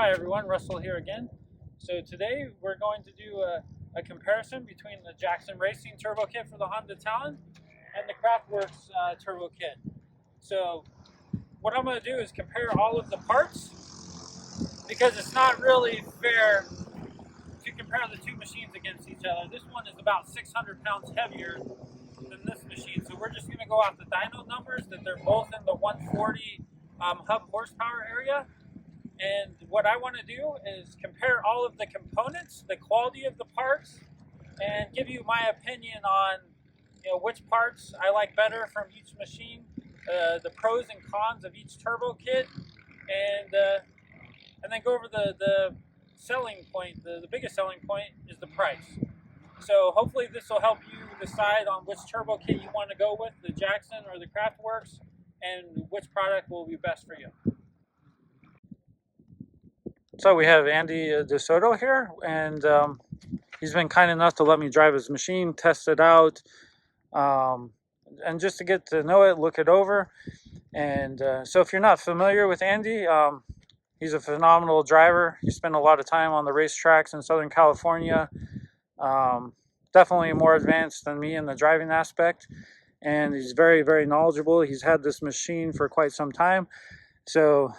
Hi everyone, Russell here again. So today we're going to do a comparison between the Jackson Racing turbo kit for the Honda Talon and the Kraftwerks turbo kit. So what I'm going to do is compare all of the parts because it's not really fair to compare the two machines against each other. This one is about 600 pounds heavier than this machine. So we're just going to go off the dyno numbers that they're both in the 140 hub horsepower area. And what I want to do is compare all of the components, the quality of the parts, and give you my opinion on which parts I like better from each machine, the pros and cons of each turbo kit, and then go over the selling point. The biggest selling point is the price. So hopefully this will help you decide on which turbo kit you want to go with, the Jackson or the Kraftwerks, and which product will be best for you. So we have Andy Desoto here, and he's been kind enough to let me drive his machine, test it out, and just to get to know it, look it over. And so if you're not familiar with Andy, he's a phenomenal driver. He spent a lot of time on the racetracks in Southern California. Definitely more advanced than me in the driving aspect, and he's very, very knowledgeable. He's had this machine for quite some time. So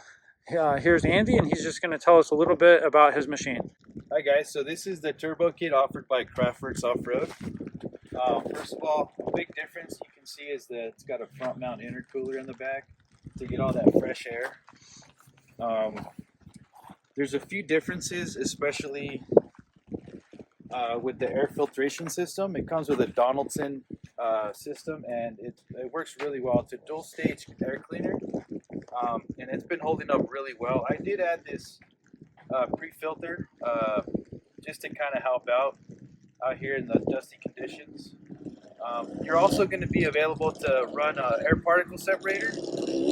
here's Andy, and he's just going to tell us a little bit about his machine. Hi guys, so this is the turbo kit offered by Kraftwerks Off-Road. First of all, the big difference you can see is that it's got a front mount intercooler in the back to get all that fresh air. There's a few differences, especially with the air filtration system. It comes with a Donaldson system, and it works really well. It's a dual stage air cleaner. And it's been holding up really well. I did add this pre-filter just to kind of help out here in the dusty conditions. You're also going to be available to run an air particle separator,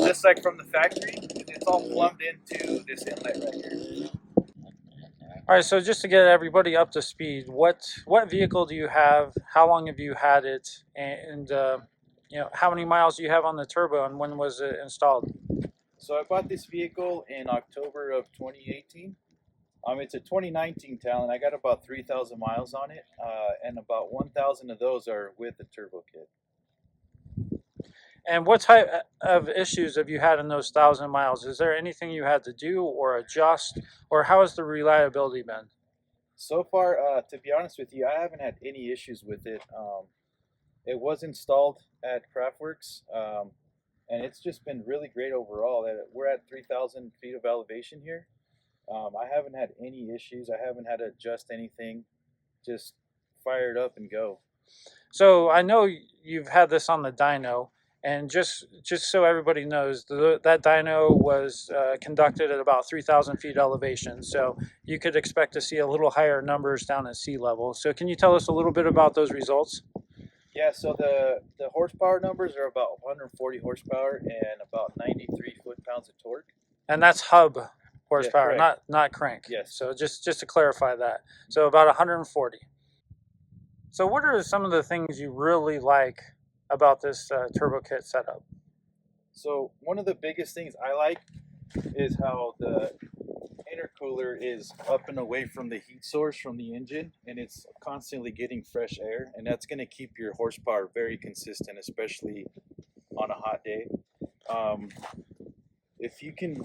just like from the factory. It's all plumbed into this inlet right here. All right, so just to get everybody up to speed, what vehicle do you have? How long have you had it? And how many miles do you have on the turbo, and when was it installed? So I bought this vehicle in October of 2018. It's a 2019 Talon. I got about 3,000 miles on it, and about 1,000 of those are with the turbo kit. And what type of issues have you had in those 1,000 miles? Is there anything you had to do or adjust, or how has the reliability been? So far, to be honest with you, I haven't had any issues with it. It was installed at Kraftwerks. And it's just been really great overall. We're at 3,000 feet of elevation here. I haven't had any issues. I haven't had to adjust anything. Just fire it up and go. So I know you've had this on the dyno, and just so everybody knows, that dyno was conducted at about 3,000 feet elevation. So you could expect to see a little higher numbers down at sea level. So can you tell us a little bit about those results? Yeah, so the horsepower numbers are about 140 horsepower and about 93 foot-pounds of torque. And that's hub horsepower, yeah, not crank. Yes. So just to clarify that. So about 140. So what are some of the things you really like about this turbo kit setup? So one of the biggest things I like is how the intercooler is up and away from the heat source from the engine, and it's constantly getting fresh air, and that's going to keep your horsepower very consistent, especially on a hot day. If you can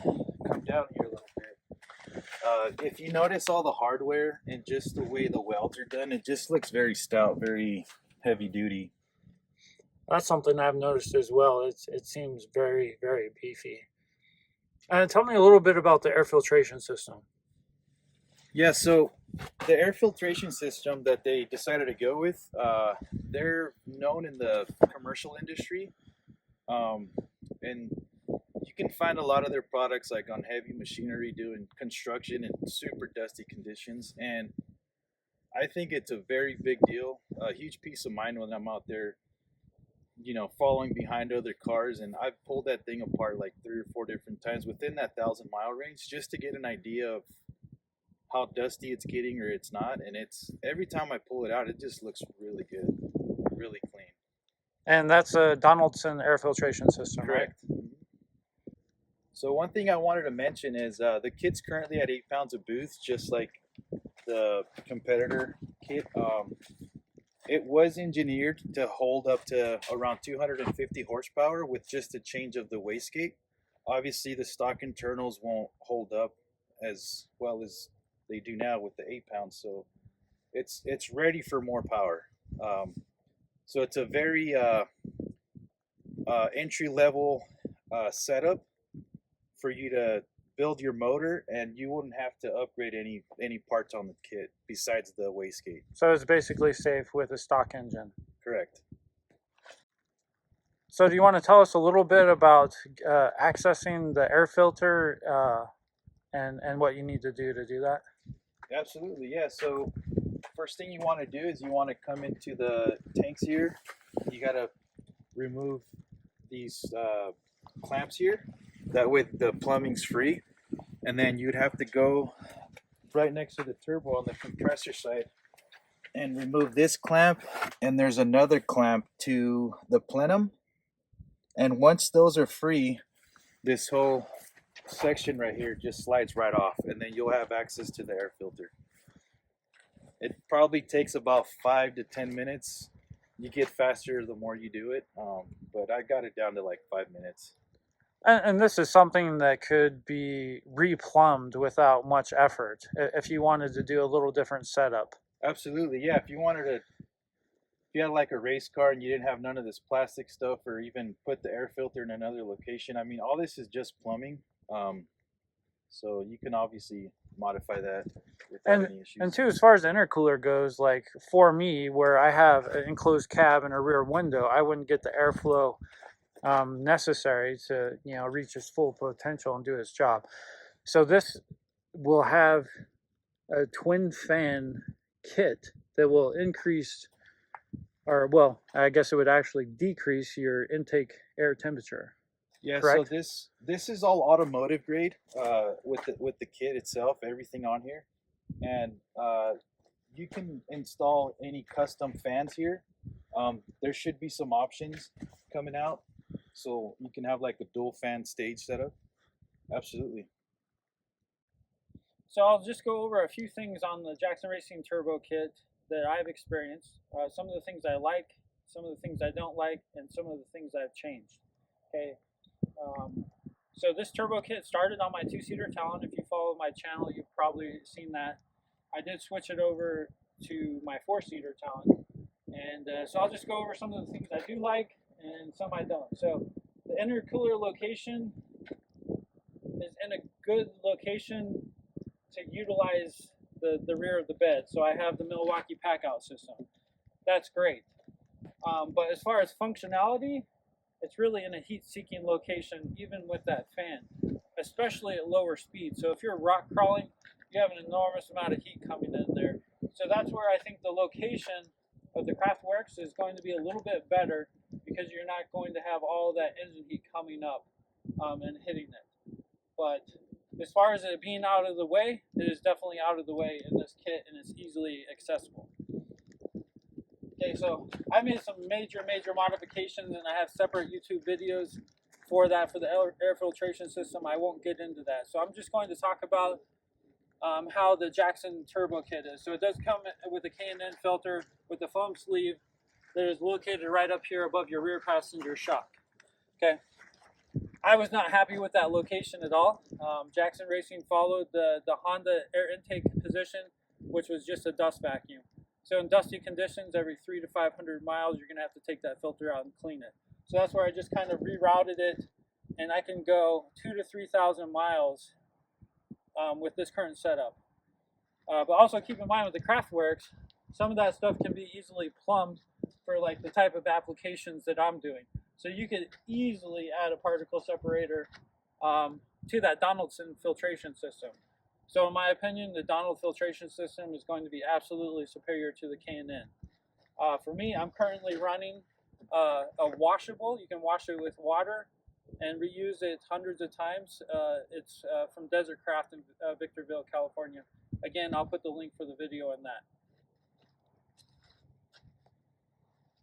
come down here a little bit, if you notice all the hardware and just the way the welds are done, it just looks very stout, very heavy duty. That's something I've noticed as well. It seems very, very beefy. Tell me a little bit about the air filtration system. Yeah, so the air filtration system that they decided to go with, they're known in the commercial industry, and you can find a lot of their products like on heavy machinery doing construction in super dusty conditions, and I think it's a very big deal, a huge peace of mind when I'm out there following behind other cars. And I've pulled that thing apart like 3 or 4 different times within that 1,000-mile range just to get an idea of how dusty it's getting or it's not. And it's every time I pull it out, it just looks really good, really clean. And that's a Donaldson air filtration system, correct? Right? So one thing I wanted to mention is the kit's currently at 8 pounds a booth, just like the competitor kit. It was engineered to hold up to around 250 horsepower with just a change of the wastegate. Obviously, the stock internals won't hold up as well as they do now with the 8 pounds, so it's ready for more power. So it's a very entry level setup for you to build your motor, and you wouldn't have to upgrade any parts on the kit besides the wastegate. So it's basically safe with a stock engine. Correct. So do you want to tell us a little bit about accessing the air filter and what you need to do that? Absolutely, yeah. So first thing you want to do is you want to come into the tanks here. You got to remove these clamps here. That way the plumbing's free. And then you'd have to go right next to the turbo on the compressor side and remove this clamp. And there's another clamp to the plenum. And once those are free, this whole section right here just slides right off, and then you'll have access to the air filter. It probably takes about 5 to 10 minutes. You get faster the more you do it, but I got it down to like 5 minutes. And this is something that could be replumbed without much effort if you wanted to do a little different setup. Absolutely, yeah. If you had like a race car and you didn't have none of this plastic stuff, or even put the air filter in another location, I mean, all this is just plumbing. So you can obviously modify that without any issues. And too, as far as the intercooler goes, like for me, where I have an enclosed cab and a rear window, I wouldn't get the airflow necessary to reach its full potential and do its job. So this will have a twin fan kit that will increase, or well, I guess it would actually decrease your intake air temperature. Yeah, correct? so this is all automotive grade with the kit itself, everything on here, and you can install any custom fans here. There should be some options coming out, so you can have like a dual fan stage setup. Absolutely. So I'll just go over a few things on the Jackson Racing Turbo Kit that I've experienced. Some of the things I like, some of the things I don't like, and some of the things I've changed. Okay. So this turbo kit started on my two-seater Talon. If you follow my channel, you've probably seen that. I did switch it over to my four-seater Talon. And so I'll just go over some of the things I do like and some I don't. So the intercooler location is in a good location to utilize the rear of the bed. So I have the Milwaukee pack-out system. That's great. But as far as functionality, it's really in a heat-seeking location, even with that fan, especially at lower speed. So if you're rock crawling, you have an enormous amount of heat coming in there. So that's where I think the location of the Kraftwerks is going to be a little bit better, because you're not going to have all that engine heat coming up and hitting it. But as far as it being out of the way, it is definitely out of the way in this kit, and it's easily accessible. Okay, so I made some major modifications, and I have separate YouTube videos for that, for the air filtration system. I won't get into that. So I'm just going to talk about how the Jackson Turbo Kit is. So it does come with a K&N filter with a foam sleeve that is located right up here above your rear passenger shock. Okay. I was not happy with that location at all. Jackson Racing followed the Honda air intake position, which was just a dust vacuum. So in dusty conditions, every 300 to 500 miles, you're going to have to take that filter out and clean it. So that's where I just kind of rerouted it, and I can go 2,000 to 3,000 miles with this current setup. But also keep in mind with the Kraftwerks, some of that stuff can be easily plumbed for like the type of applications that I'm doing. So you could easily add a particle separator to that Donaldson filtration system. So in my opinion, the Donald filtration system is going to be absolutely superior to the K&N. For me, I'm currently running a washable. You can wash it with water and reuse it hundreds of times. It's from Desert Craft in Victorville, California. Again, I'll put the link for the video in that.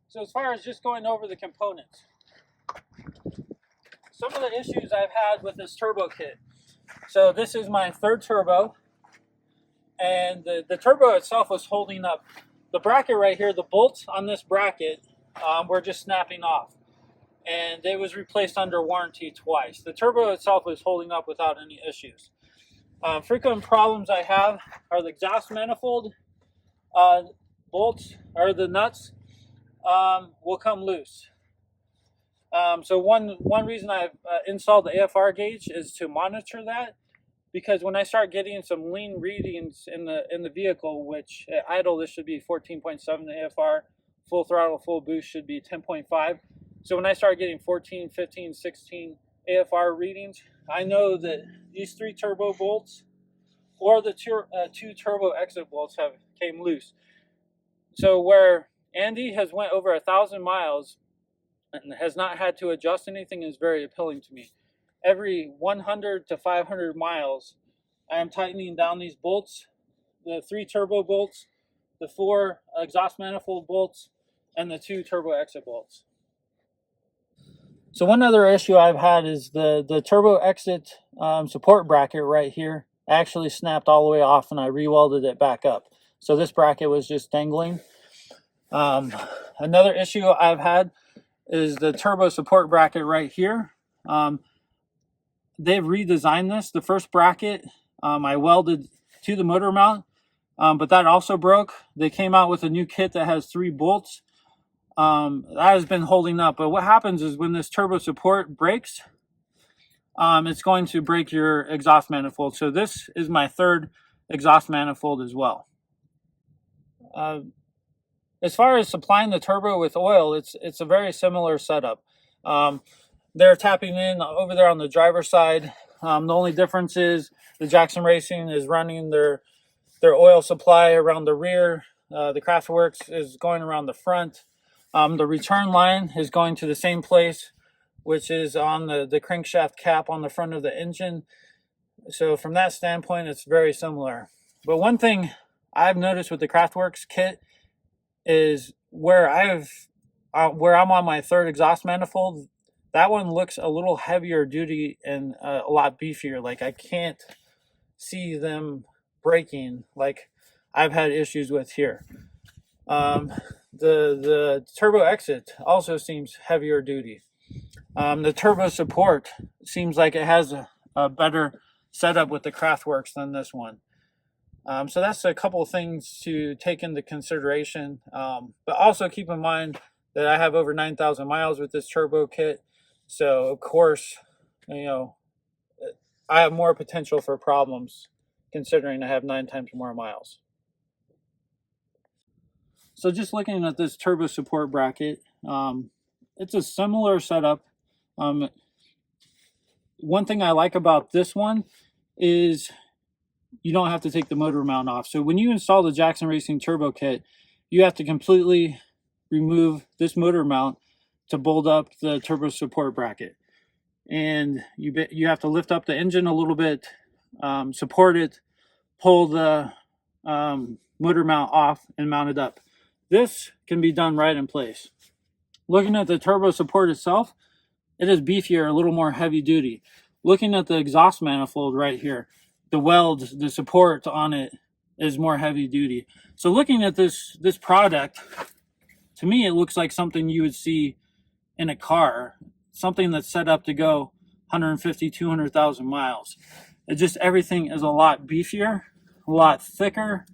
So as far as just going over the components, some of the issues I've had with this turbo kit. So this is my third turbo, and the turbo itself was holding up. The bracket right here, the bolts on this bracket were just snapping off, and it was replaced under warranty twice. The turbo itself was holding up without any issues. Frequent problems I have are the exhaust manifold bolts, or the nuts, will come loose. So one reason I've installed the AFR gauge is to monitor that, because when I start getting some lean readings in the vehicle, which at idle this should be 14.7 AFR, full throttle, full boost should be 10.5. So when I start getting 14, 15, 16 AFR readings, I know that these 3 turbo bolts or the 2 turbo exit bolts have came loose. So where Andy has went over 1,000 miles and has not had to adjust anything is very appealing to me. Every 100 to 500 miles, I am tightening down these bolts, the 3 turbo bolts, the 4 exhaust manifold bolts, and the 2 turbo exit bolts. So one other issue I've had is the turbo exit support bracket right here actually snapped all the way off, and I re-welded it back up. So this bracket was just dangling. Another issue I've had is the turbo support bracket right here. They've redesigned this. The first bracket I welded to the motor mount, but that also broke. They came out with a new kit that has 3 bolts. That has been holding up, but what happens is when this turbo support breaks, it's going to break your exhaust manifold. So this is my 3rd exhaust manifold as well. As far as supplying the turbo with oil, it's a very similar setup. They're tapping in over there on the driver's side. The only difference is the Jackson Racing is running their oil supply around the rear. The Kraftwerks is going around the front. The return line is going to the same place, which is on the crankshaft cap on the front of the engine. So from that standpoint, it's very similar. But one thing I've noticed with the Kraftwerks kit is where I'm on my 3rd exhaust manifold, that one looks a little heavier duty and a lot beefier. Like I can't see them breaking like I've had issues with here. The turbo exit also seems heavier duty. The turbo support seems like it has a better setup with the Kraftwerks than this one. So that's a couple of things to take into consideration. But also keep in mind that I have over 9,000 miles with this turbo kit. So of course, I have more potential for problems considering I have 9 times more miles. So just looking at this turbo support bracket, it's a similar setup. One thing I like about this one is you don't have to take the motor mount off. So when you install the Jackson Racing turbo kit, you have to completely remove this motor mount to bolt up the turbo support bracket. And you have to lift up the engine a little bit, support it, pull the motor mount off and mount it up. This can be done right in place. Looking at the turbo support itself, it is beefier, a little more heavy duty. Looking at the exhaust manifold right here, the weld, the support on it is more heavy duty. So looking at this product, to me it looks like something you would see in a car, something that's set up to go 150, 200,000 miles. It just, everything is a lot beefier, a lot thicker.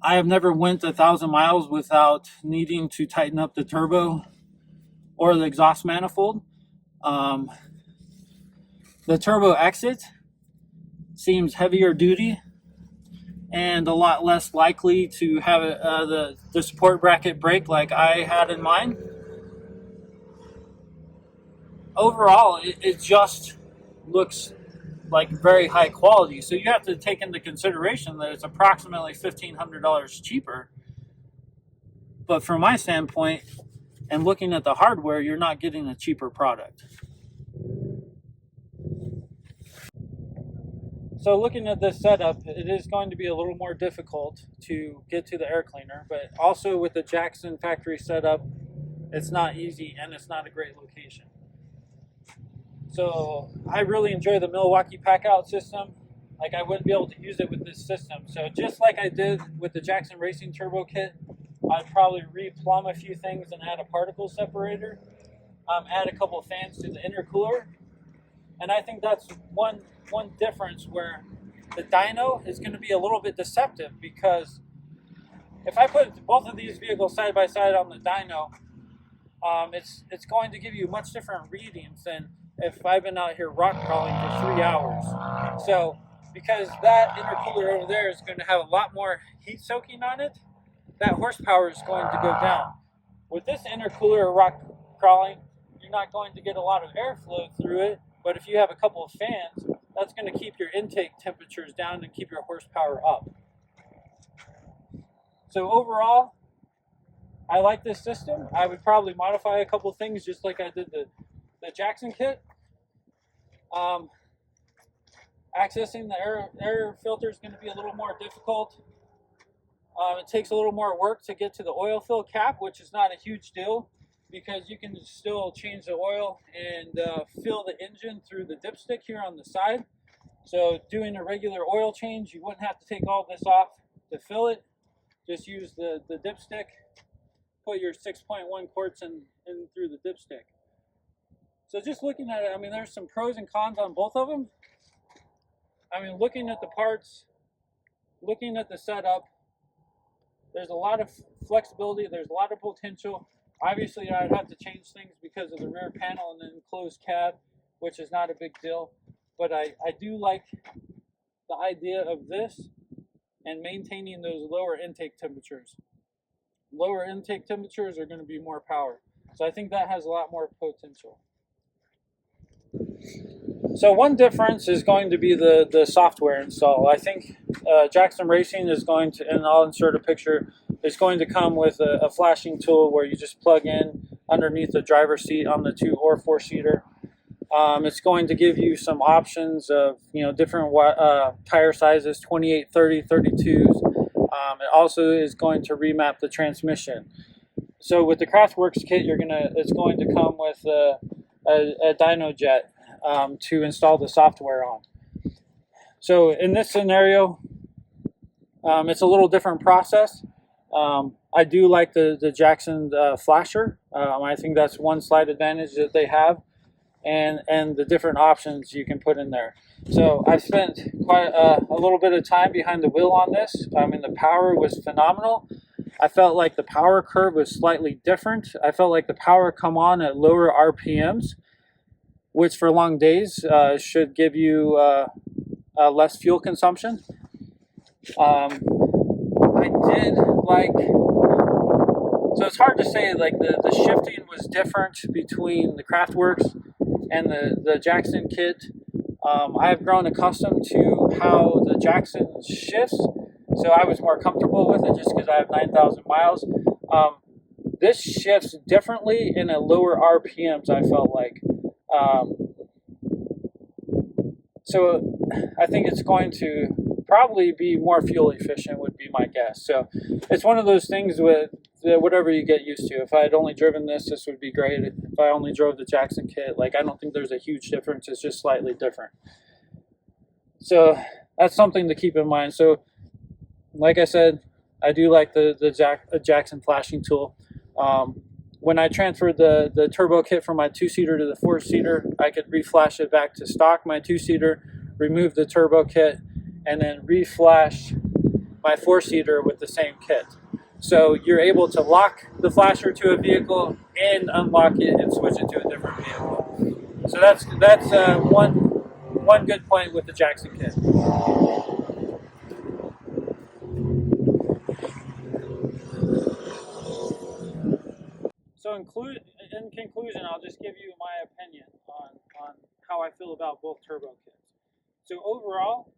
I have never went 1,000 miles without needing to tighten up the turbo or the exhaust manifold. The turbo exit seems heavier duty and a lot less likely to have the support bracket break like I had in mind. Overall, it just looks like very high quality. So you have to take into consideration that it's approximately $1,500 cheaper. But from my standpoint, and looking at the hardware, you're not getting a cheaper product. So looking at this setup, it is going to be a little more difficult to get to the air cleaner, but also with the Jackson factory setup, it's not easy and it's not a great location. So I really enjoy the Milwaukee pack out system. Like I wouldn't be able to use it with this system. So just like I did with the Jackson Racing Turbo Kit, I'd probably replumb a few things and add a particle separator, add a couple of fans to the intercooler. And I think that's one difference where the dyno is going to be a little bit deceptive, because if I put both of these vehicles side by side on the dyno, it's going to give you much different readings than if I've been out here rock crawling for 3 hours. So because that intercooler over there is going to have a lot more heat soaking on it, that horsepower is going to go down. With this intercooler or rock crawling, you're not going to get a lot of airflow through it, but if you have a couple of fans, that's going to keep your intake temperatures down and keep your horsepower up. So overall, I like this system. I would probably modify a couple of things just like I did the Jackson kit. Accessing the air filter is going to be a little more difficult. It takes a little more work to get to the oil fill cap, which is not a huge deal because you can still change the oil and fill the engine through the dipstick here on the side. So doing a regular oil change, you wouldn't have to take all this off to fill it. Just use the dipstick, put your 6.1 quarts in through the dipstick. So just looking at it, I mean, there's some pros and cons on both of them. I mean, looking at the parts, looking at the setup, there's a lot of flexibility, there's a lot of potential. Obviously, I'd have to change things because of the rear panel and the enclosed cab, which is not a big deal. But I do like the idea of this and maintaining those lower intake temperatures. Lower intake temperatures are going to be more power. So I think that has a lot more potential. So one difference is going to be the software install. I think Jackson Racing is going to, and I'll insert a picture, is going to come with a flashing tool where you just plug in underneath the driver's seat on the 2 or 4-seater. It's going to give you some options of different tire sizes, 28, 30, 32s. It also is going to remap the transmission. So with the Kraftwerks kit, it's going to come with a dyno jet to install the software on. So in this scenario, it's a little different process. I do like the Jackson flasher. I think that's one slight advantage that they have, and the different options you can put in there. So I've spent quite a little bit of time behind the wheel on this. I mean, the power was phenomenal. I felt like the power curve was slightly different. I felt like the power come on at lower RPMs, which for long days should give you less fuel consumption. I did like, so it's hard to say, like the shifting was different between the Kraftwerks and the Jackson kit. I've grown accustomed to how the Jackson shifts, so I was more comfortable with it just because I have 9,000 miles. This shifts differently in a lower RPMs, I felt like. So I think it's going to probably be more fuel efficient would be my guess. So it's one of those things with whatever you get used to. If I had only driven this would be great. If I only drove the Jackson kit, like I don't think there's a huge difference. It's just slightly different. So that's something to keep in mind. So like I said, I do like the Jackson flashing tool. When I transferred the turbo kit from my 2-seater to the 4-seater, I could reflash it back to stock, my 2-seater, remove the turbo kit, and then reflash my 4-seater with the same kit. So you're able to lock the flasher to a vehicle and unlock it and switch it to a different vehicle. So that's one good point with the Jackson kit. So in conclusion, I'll just give you my opinion on how I feel about both turbo kits. So overall,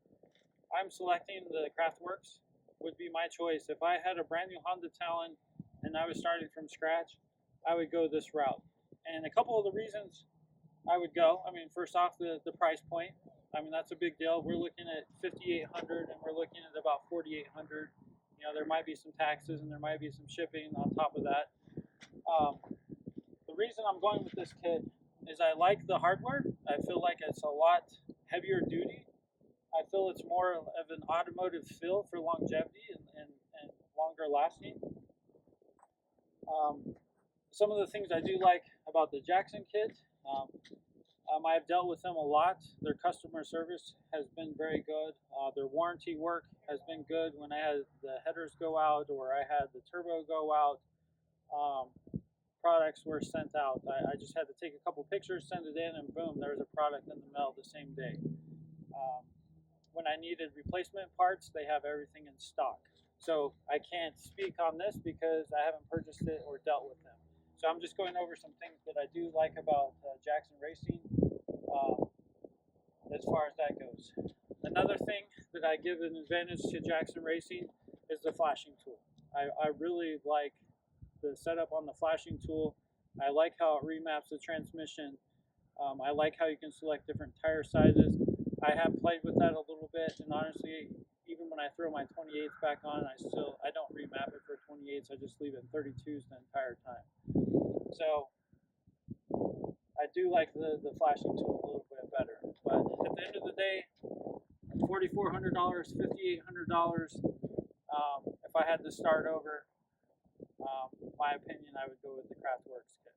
I'm selecting the Kraftwerks would be my choice. If I had a brand new Honda Talon and I was starting from scratch, I would go this route. And a couple of the reasons I would go, I mean, first off, the price point. I mean, that's a big deal. We're looking at $5,800 and we're looking at about $4,800. There might be some taxes and there might be some shipping on top of that. reason I'm going with this kit is I like the hardware. I feel like it's a lot heavier duty. I feel it's more of an automotive feel for longevity and longer lasting. Some of the things I do like about the Jackson kit, I've dealt with them a lot. Their customer service has been very good. Their warranty work has been good. When I had the headers go out or I had the turbo go out, products were sent out. I just had to take a couple pictures, send it in, and boom, there was a product in the mail the same day. When I needed replacement parts, they have everything in stock. So I can't speak on this because I haven't purchased it or dealt with them. So I'm just going over some things that I do like about Jackson Racing as far as that goes. Another thing that I give an advantage to Jackson Racing is the flashing tool. I really like the setup on the flashing tool. I like how it remaps the transmission. I like how you can select different tire sizes. I have played with that a little bit, and honestly, even when I throw my 28s back on, I don't remap it for 28s. I just leave it 32s the entire time. So I do like the flashing tool a little bit better. But at the end of the day, $4,400, $5,800. If I had to start over, my opinion, I would go with the Kraftwerks kit.